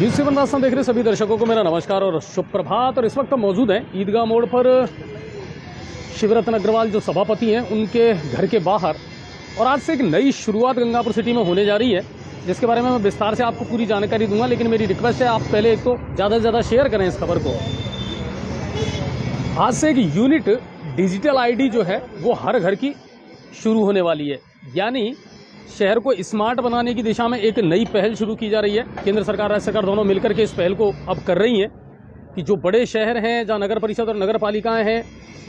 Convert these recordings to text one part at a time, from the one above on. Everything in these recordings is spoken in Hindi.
न्यूज़ 7 राजस्थान देख रहे सभी दर्शकों को मेरा नमस्कार और शुभ प्रभात। और इस वक्त हम मौजूद हैं ईदगाह मोड़ पर शिवरत्न अग्रवाल जो सभापति हैं उनके घर के बाहर। और आज से एक नई शुरुआत गंगापुर सिटी में होने जा रही है, जिसके बारे में मैं विस्तार से आपको पूरी जानकारी दूंगा। लेकिन मेरी रिक्वेस्ट है आप पहले एक तो ज़्यादा से ज़्यादा शेयर करें इस खबर को। आज से एक यूनिट डिजिटल आईडी जो है वो हर घर की शुरू होने वाली है, यानी शहर को स्मार्ट बनाने की दिशा में एक नई पहल शुरू की जा रही है। केंद्र सरकार राज्य सरकार दोनों मिलकर के इस पहल को अब कर रही हैं कि जो बड़े शहर हैं जहां नगर परिषद और नगर पालिकाएं हैं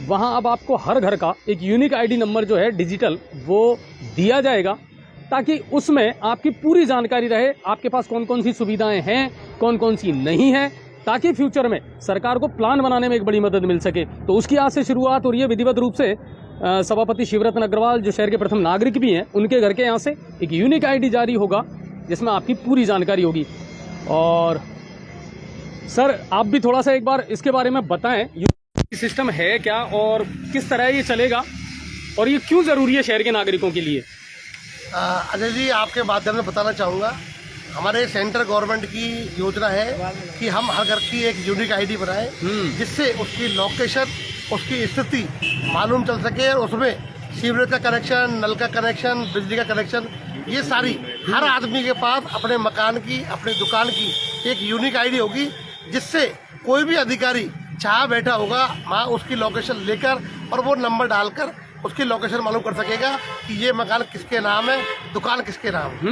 वहां अब आपको हर घर का एक यूनिक आईडी नंबर जो है डिजिटल वो दिया जाएगा, ताकि उसमें आपकी पूरी जानकारी रहे आपके पास कौन कौन सी सुविधाएं हैं, कौन कौन सी नहीं है, ताकि फ्यूचर में सरकार को प्लान बनाने में एक बड़ी मदद मिल सके। तो उसकी आज से शुरुआत हो रही है। विधिवत रूप से सभापति शिवरत्न अग्रवाल जो शहर के प्रथम नागरिक भी हैं, उनके घर के यहाँ से एक यूनिक आईडी जारी होगा जिसमें आपकी पूरी जानकारी होगी। और सर आप भी थोड़ा सा एक बार इसके बारे में बताएं, यूनिक सिस्टम है क्या और किस तरह ये चलेगा और ये क्यों ज़रूरी है शहर के नागरिकों के लिए। अजय जी, आपके माध्यम से बताना चाहूँगा, हमारे सेंट्रल गवर्नमेंट की योजना है कि हम हर घर की एक यूनिक आईडी बनाएं, जिससे उसकी लोकेशन, उसकी स्थिति मालूम चल सके और उसमें सीवरेज का कनेक्शन, नल का कनेक्शन, बिजली का कनेक्शन, ये सारी हर आदमी के पास अपने मकान की, अपनी दुकान की एक यूनिक आईडी होगी, जिससे कोई भी अधिकारी जहाँ बैठा होगा वहाँ उसकी लोकेशन लेकर और वो नंबर डालकर उसकी लोकेशन मालूम कर सकेगा कि ये मकान किसके नाम है, दुकान किसके नाम है।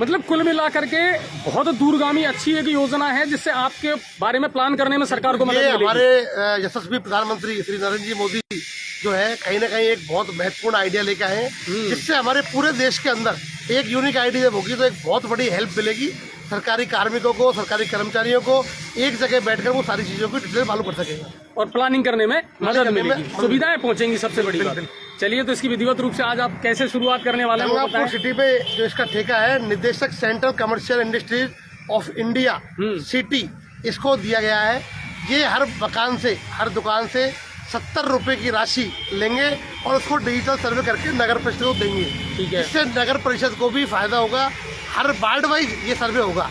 मतलब कुल मिलाकर के बहुत दूरगामी अच्छी एक योजना है, जिससे आपके बारे में प्लान करने में सरकार को मदद मिलेगी। हमारे यशस्वी प्रधानमंत्री श्री नरेंद्र जी मोदी जो है कहीं ना कहीं एक बहुत महत्वपूर्ण आइडिया लेकर आए हैं, जिससे हमारे पूरे देश के अंदर एक यूनिक आईडी जब होगी तो एक बहुत बड़ी हेल्प मिलेगी सरकारी कार्मिकों को, सरकारी कर्मचारियों को। एक जगह बैठकर वो सारी चीजों की डिटेल मालूम कर सकेगा और प्लानिंग करने में मदद मिलेगी, सुविधाएं पहुंचेंगी, सबसे बड़ी बात। चलिए, तो इसकी विधिवत रूप से आज आप कैसे शुरुआत करने वाले हैं? गंगापुर सिटी में जो इसका ठेका है, निदेशक central commercial industries of India city, इसको दिया गया है। ये हर मकान से, हर दुकान से 70 रुपए की राशि लेंगे और उसको डिजिटल सर्वे करके नगर परिषद को देंगे। ठीक है। इससे नगर परिषद को भी फायदा होगा। हर वार्ड वाइज ये सर्वे होगा,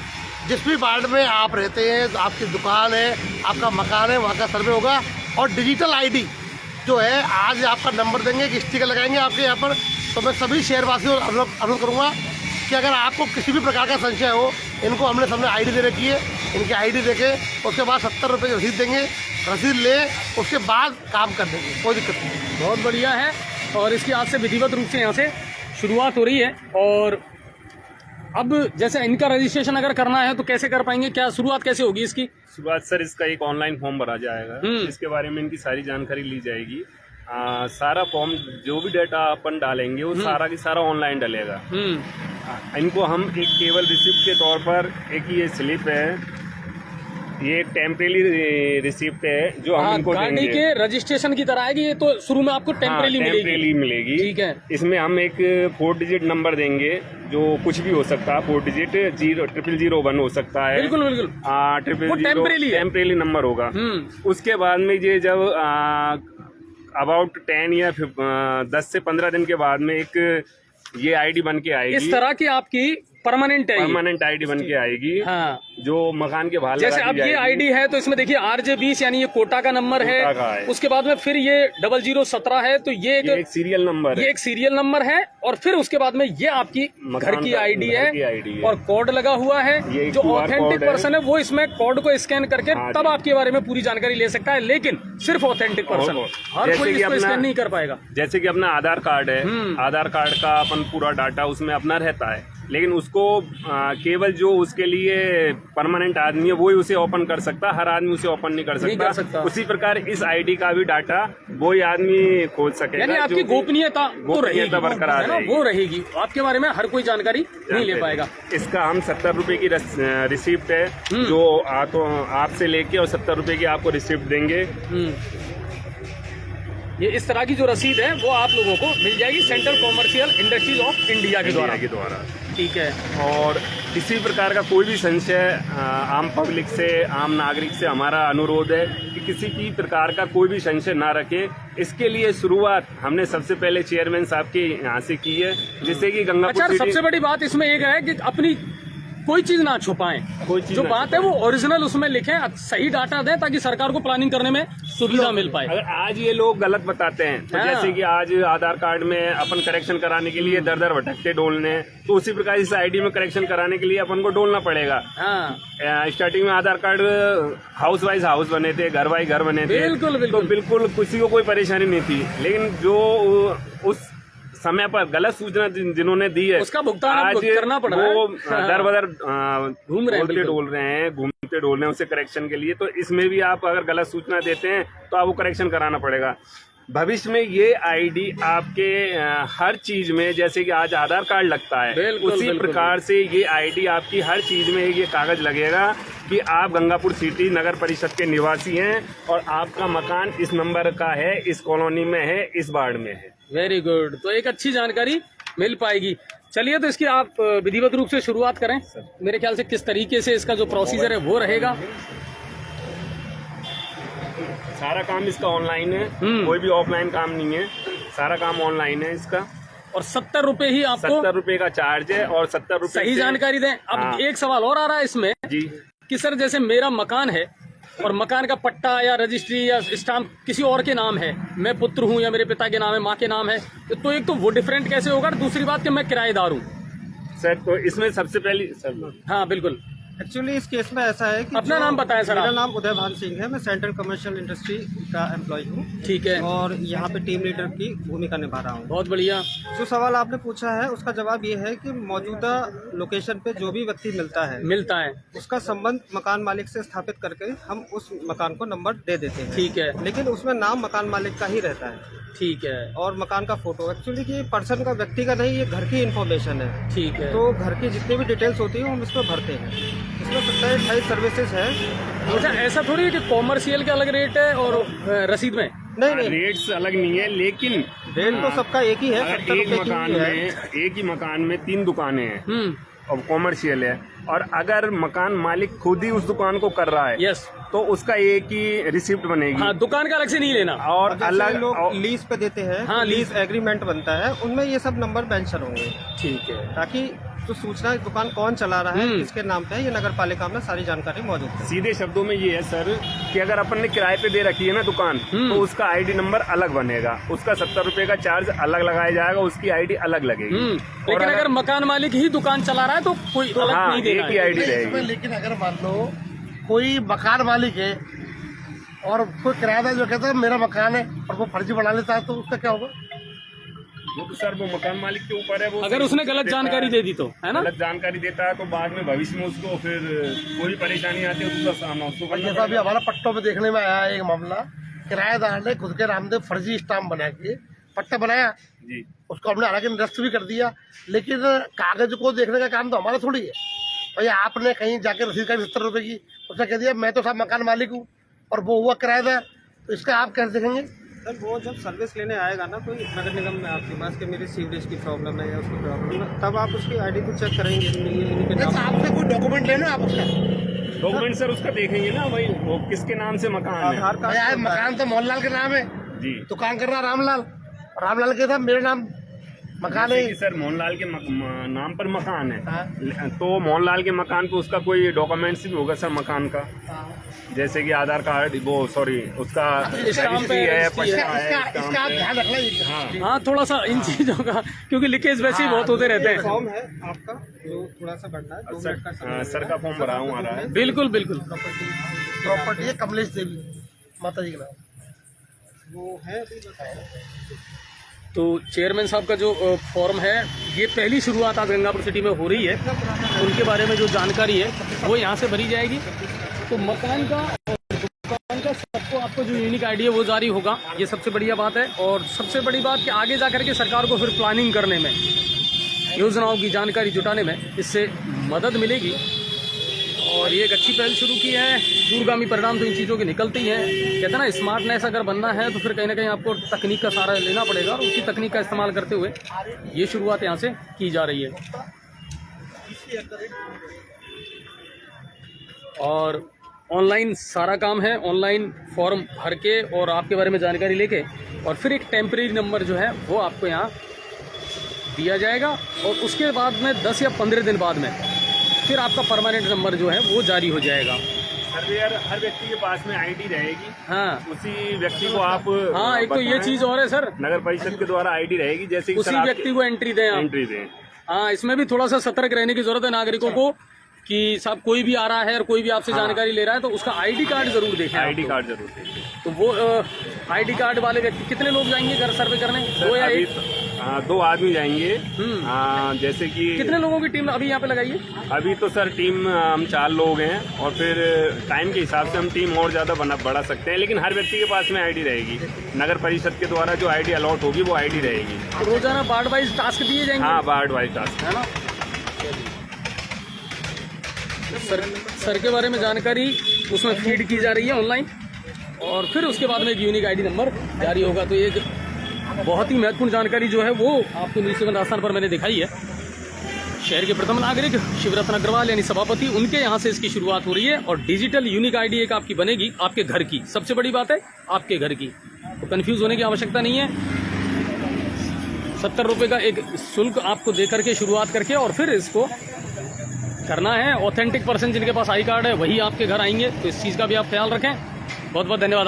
जिस भी वार्ड में आप रहते हैं, आपकी दुकान है, आपका मकान है, वहाँ का सर्वे होगा। और डिजिटल आईडी जो है, आज आपका नंबर देंगे, एक स्टिकर लगाएंगे आपके यहाँ पर। तो मैं सभी शहरवासियों को अनुरोध करूँगा कि अगर आपको किसी भी प्रकार का संशय हो, इनको हमने सामने आईडी दे रखी है, इनकी आईडी देके उसके बाद 70 रुपये की रसीद देंगे, रसीद ले उसके बाद काम कर देंगे, कोई दिक्कत नहीं। बहुत बढ़िया है। और इसकी आज से विधिवत रूप से यहाँ से शुरुआत हो रही है। और अब जैसे इनका रजिस्ट्रेशन अगर करना है तो कैसे कर पाएंगे, क्या शुरुआत कैसे होगी इसकी? शुरुआत सर, इसका एक ऑनलाइन फॉर्म भरा जाएगा, इसके बारे में इनकी सारी जानकारी ली जाएगी। सारा फॉर्म जो भी डाटा अपन डालेंगे वो सारा की सारा ऑनलाइन डलेगा। इनको हम एक केवल रिसिप्ट के तौर पर, एक ये स्लिप है, ये एक टेम्परेरी रिसिप्ट है जो हम इनको गाड़ी के रजिस्ट्रेशन की तरह आएगी। ये तो शुरू में आपको टेम्परेरी मिलेगी। ठीक है। इसमें हम एक 4 डिजिट नंबर देंगे, जो कुछ भी हो सकता है। 4 डिजिट 0001 हो सकता है। बिल्कुल बिल्कुल। 000 टेम्परेरी नंबर होगा। उसके बाद में ये जब अबाउट 10 या 10 से 15 दिन के बाद में एक ये आईडी बन के आएगी। इस तरह की आपकी परमानेंट आईडी बन के आएगी। हाँ। जो मकान के बाहर जैसे अब ये आईडी है तो इसमें देखिए RJ20 यानी ये कोटा का नंबर है। उसके बाद में फिर ये 0017 है, तो ये एक सीरियल नंबर, ये एक सीरियल नंबर है। और फिर उसके बाद में ये आपकी घर की आईडी है और कोड लगा हुआ है। जो ऑथेंटिक पर्सन है वो इसमें कोड को स्कैन करके तब आपके बारे में पूरी जानकारी ले सकता है, लेकिन सिर्फ ऑथेंटिक पर्सन, हर कोई इसको स्कैन नहीं कर पाएगा। जैसे कि अपना आधार कार्ड है, आधार कार्ड का अपन पूरा डाटा उसमें अपना रहता है, लेकिन उसको केवल जो उसके लिए परमानेंट आदमी है वही उसे ओपन कर सकता, हर आदमी उसे ओपन नहीं कर सकता। उसी प्रकार इस आईडी का भी डाटा वही आदमी खोज सकेगा। यानी आपकी गोपनीयता बरकरार रहेगी, वो रहेगी। आपके बारे में हर कोई जानकारी नहीं ले पाएगा। इसका हम 70 रुपए की रिसिप्ट है जो आपसे लेके और 70 रुपए की आपको रिसिप्ट देंगे। ये इस तरह की जो रसीद है वो आप लोगों को मिल जाएगी central commercial industries of India के द्वारा। ठीक है। और किसी प्रकार का कोई भी संशय आम पब्लिक से, आम नागरिक से हमारा अनुरोध है कि किसी भी प्रकार का कोई भी संशय ना रखे। इसके लिए शुरुआत हमने सबसे पहले चेयरमैन साहब के यहाँ से की है, जिससे कि गंगापुर सबसे बड़ी बात इसमें एक है कि अपनी कोई चीज ना छुपाएं, कोई चीज जो ना बात है वो ओरिजिनल उसमें लिखें, सही डाटा दें ताकि सरकार को प्लानिंग करने में सुविधा मिल पाए। अगर आज ये लोग गलत बताते हैं तो हाँ। जैसे कि आज आधार कार्ड में अपन करेक्शन कराने के लिए दर दर भटकते डोलने, तो उसी प्रकार इस आईडी में करेक्शन कराने के लिए अपन को डोलना पड़ेगा। हाँ स्टार्टिंग में आधार कार्ड हाउस वाइज हाउस बने थे, घर वाइज घर बने थे, बिल्कुल, तो बिल्कुल किसी को कोई परेशानी नहीं थी। लेकिन जो उस समय पर गलत सूचना जिन्होंने दी है उसका भुगतान आज आपको करना पड़ रहा है। वो हाँ। दर बदर घूम रहे हैं, बिल्कुल। डोल रहे हैं, घूमते डोल रहे हैं उसे करेक्शन के लिए। तो इसमें भी आप अगर गलत सूचना देते हैं तो आपको करेक्शन कराना पड़ेगा। भविष्य में ये आईडी आपके हर चीज में, जैसे कि आज आधार कार्ड लगता है, बिल्कुल, उसी बिल्कुल, प्रकार से ये आईडी आपकी हर चीज में ये कागज लगेगा कि आप गंगापुर सिटी नगर परिषद के निवासी हैं और आपका मकान इस नंबर का है, इस कॉलोनी में है, इस वार्ड में है। वेरी गुड, तो एक अच्छी जानकारी मिल पाएगी। चलिए, तो इसकी आप विधिवत रूप से शुरुआत करें। मेरे ख्याल से किस तरीके से इसका जो प्रोसीजर है वो रहेगा। सारा काम इसका ऑनलाइन है, कोई भी ऑफलाइन काम नहीं है, सारा काम ऑनलाइन है इसका। और 70 रुपए ही आपको 70 रुपए का चार्ज है और 70 रुपए सही जानकारी दें। अब हाँ। एक सवाल और आ रहा है इसमें जी कि सर जैसे मेरा मकान है और मकान का पट्टा या रजिस्ट्री या स्टाम्प किसी और के नाम है, मैं पुत्र हूँ या मेरे पिता के नाम है, माँ के नाम है, तो एक तो वो डिफरेंट कैसे होगा, और दूसरी बात कि मैं किराएदार हूँ। सर, तो इसमें सबसे पहले सर हाँ बिल्कुल, एक्चुअली इस केस में ऐसा है कि अपना नाम बताएं सर। मेरा आप नाम उदय भान सिंह है, मैं सेंट्रल कमर्शियल इंडस्ट्री का एम्प्लॉय हूँ ठीक है, और यहाँ पे टीम लीडर की भूमिका निभा रहा हूँ। बहुत बढ़िया। जो सवाल आपने पूछा है उसका जवाब ये है कि मौजूदा लोकेशन पे जो भी व्यक्ति मिलता है उसका संबंध मकान मालिक से स्थापित करके हम उस मकान को नंबर दे देते हैं। ठीक है, लेकिन उसमें नाम मकान मालिक का ही रहता है ठीक है, और मकान का फोटो। एक्चुअली ये पर्सन का, व्यक्ति का नहीं, ये घर की इन्फॉर्मेशन है। ठीक है। तो घर की जितनी भी डिटेल्स होती है हम इसमें भरते हैं। इसमें 27-28 सर्विसेज है। अच्छा, ऐसा थोड़ी है कि कॉमर्शियल का अलग रेट है और रसीद में नहीं, रेट्स अलग नहीं है, लेकिन रेट तो सबका एक ही है। अगर 70 एक रुपए की मकान ही है। में, एक ही मकान में 3 दुकानें हैं और कॉमर्शियल है, और अगर मकान मालिक खुद ही उस दुकान को कर रहा है, यस, तो उसका एक ही रिसिप्ट बनेगी। हाँ, दुकान का अलग से नहीं लेना। और जैसे अलग लोग लीज पे देते हैं, हाँ, लीज एग्रीमेंट बनता है, उनमें ये सब नंबर मेंशन होंगे, ठीक है, ताकि जो सूचना दुकान कौन चला रहा है, किसके नाम पे है, ये नगर पालिका में सारी जानकारी मौजूद है। सीधे शब्दों में ये है सर कि अगर अपन ने किराए पे दे रखी है ना दुकान, तो उसका आईडी नंबर अलग बनेगा, उसका 70 रुपए का चार्ज अलग लगाया जाएगा, उसकी आईडी अलग लगेगी। लेकिन अगर मकान मालिक ही दुकान चला रहा है तो कोई अलग हाँ, नहीं देना एक ही है। आईडी इसमें रहेगी। लेकिन अगर मान लो कोई मकान मालिक है और कोई किराएदार जो कहता है मेरा मकान है और वो फर्जी बना लेता है, तो उसका क्या होगा? वो तो सर वो मकान मालिक के ऊपर है। वो अगर उसने गलत जानकारी दे दी तो, है ना? गलत जानकारी देता है तो बाद में भविष्य में उसको फिर कोई परेशानी आती है, उसका सामना उसको और करना जैसा अभी पड़ेगा। हमारा पट्टों में देखने में आया है एक मामला, किराएदार ने खुद के नाम से फर्जी स्टाम्प बना के पट्टा बनाया, जी उसको हमने हालांकि निरस्त भी कर दिया, लेकिन कागज को देखने का काम तो हमारा थोड़ी है। भैया आपने कहीं जाकर रसीद का 70 रुपए की, उसने कह दिया मैं तो साहब मकान मालिक हूँ और वो हुआ किराएदार, तो इसका आप कैसे देखेंगे? सर वो जब सर्विस लेने आएगा ना कोई नगर निगम में आपके पास कि मेरी सीवरेज की प्रॉब्लम है या उसकी प्रॉब्लम है, तब आप उसकी आईडी को चेक करेंगे। इनके नाम आपसे कोई डॉक्यूमेंट लेना आप उसका, डॉक्यूमेंट सर उसका देखेंगे ना भाई, वो किसके नाम से मकान है। आधार भैया कार्ड मकान तो मोहनलाल के नाम है, जी दुकान कर रहा रामलाल, रामलाल के साथ मेरे नाम मकान जैसे है। कि सर मोहनलाल के नाम पर मकान है, हाँ। तो मोहनलाल के मकान पे उसका कोई डॉक्यूमेंट्स भी होगा सर मकान का, जैसे कि आधार कार्ड, वो सॉरी उसका स्टाम्प रजिस्ट्री है, है, पट्टा है, इसका स्टाम्प आप है। ध्यान रखना ये। हाँ हाँ, थोड़ा सा इन चीजों का, क्योंकि लीकेज वैसे ही बहुत होते रहते हैं। फॉर्म है आपका जो थोड़ा सा बढ़ना है, 2 मिनट का समय सर का फॉर्म भरा हुआ आ रहा है। बिल्कुल बिल्कुल, प्रॉपर्टी है कमलेश देवी माता जी के नाम। वो है अभी बताओ। तो चेयरमैन साहब का जो फॉर्म है, ये पहली शुरुआत आज गंगापुर सिटी में हो रही है, उनके बारे में जो जानकारी है वो यहाँ से भरी जाएगी। तो मकान का और दुकान का सबको आपको जो यूनिक आईडी है वो जारी होगा, ये सबसे बढ़िया बात है। और सबसे बड़ी बात कि आगे जा करके सरकार को फिर प्लानिंग करने में, योजनाओं की जानकारी जुटाने में इससे मदद मिलेगी। और ये एक अच्छी पहल शुरू की है। दूरगामी परिणाम तो इन चीज़ों के निकलते ही हैं। कहते हैं ना, स्मार्टनेस अगर बनना है तो फिर कहीं ना कहीं आपको तकनीक का सहारा लेना पड़ेगा, और उसी तकनीक का इस्तेमाल करते हुए ये शुरुआत यहाँ से की जा रही है। और ऑनलाइन सारा काम है, ऑनलाइन फॉर्म भर के और आपके बारे में जानकारी लेके, और फिर एक टेम्परेरी नंबर जो है वो आपको यहाँ दिया जाएगा। और उसके बाद में 10 या 15 दिन बाद में फिर आपका परमानेंट नंबर जो है वो जारी हो जाएगा। सर्वेयर हर व्यक्ति के पास में आईडी रहेगी। हाँ, उसी व्यक्ति को आप हाँ, एक तो ये चीज और है सर, नगर परिषद के द्वारा आईडी रहेगी, जैसे कि उसी व्यक्ति को एंट्री दें आप। एंट्री दें। हाँ, इसमें भी थोड़ा सा सतर्क रहने की जरूरत है नागरिकों को कि साहब कोई भी आ रहा है और कोई भी आपसे जानकारी ले रहा है तो उसका आईडी कार्ड जरूर देखें। आईडी कार्ड जरूर देखें। तो वो आईडी कार्ड वाले व्यक्ति कितने लोग जाएंगे घर सर्वे करने? 2 या 1? 2 आदमी जाएंगे। जैसे कि कितने लोगों की टीम अभी यहाँ पे लगाई है? अभी तो सर टीम हम 4 लोग हैं और फिर टाइम के हिसाब से हम टीम और ज़्यादा बढ़ा सकते हैं, लेकिन हर व्यक्ति के पास में आईडी रहेगी। नगर परिषद के द्वारा जो आईडी अलॉट होगी वो आईडी रहेगी। तो रोजाना वार्ड वाइज टास्क दिए जाएंगे? हाँ, वार्ड वाइज टास्क है ना। सर के बारे में जानकारी उसमें फीड की जा रही है ऑनलाइन और फिर उसके बाद में एक यूनिक आईडी नंबर जारी होगा। तो एक बहुत ही महत्वपूर्ण जानकारी जो है वो आपको न्यूज़ 7 राजस्थान पर मैंने दिखाई है। शहर के प्रथम नागरिक शिवरत्न अग्रवाल यानी सभापति, उनके यहाँ से इसकी शुरुआत हो रही है और डिजिटल यूनिक आईडी एक आपकी बनेगी आपके घर की। सबसे बड़ी बात है आपके घर की, तो कंफ्यूज होने की आवश्यकता नहीं है। 70 रुपये का एक शुल्क आपको दे करके शुरुआत करके और फिर इसको करना है। ऑथेंटिक पर्सन जिनके पास आई कार्ड है वही आपके घर आएंगे, तो इस चीज़ का भी आप ख्याल रखें। बहुत बहुत धन्यवाद।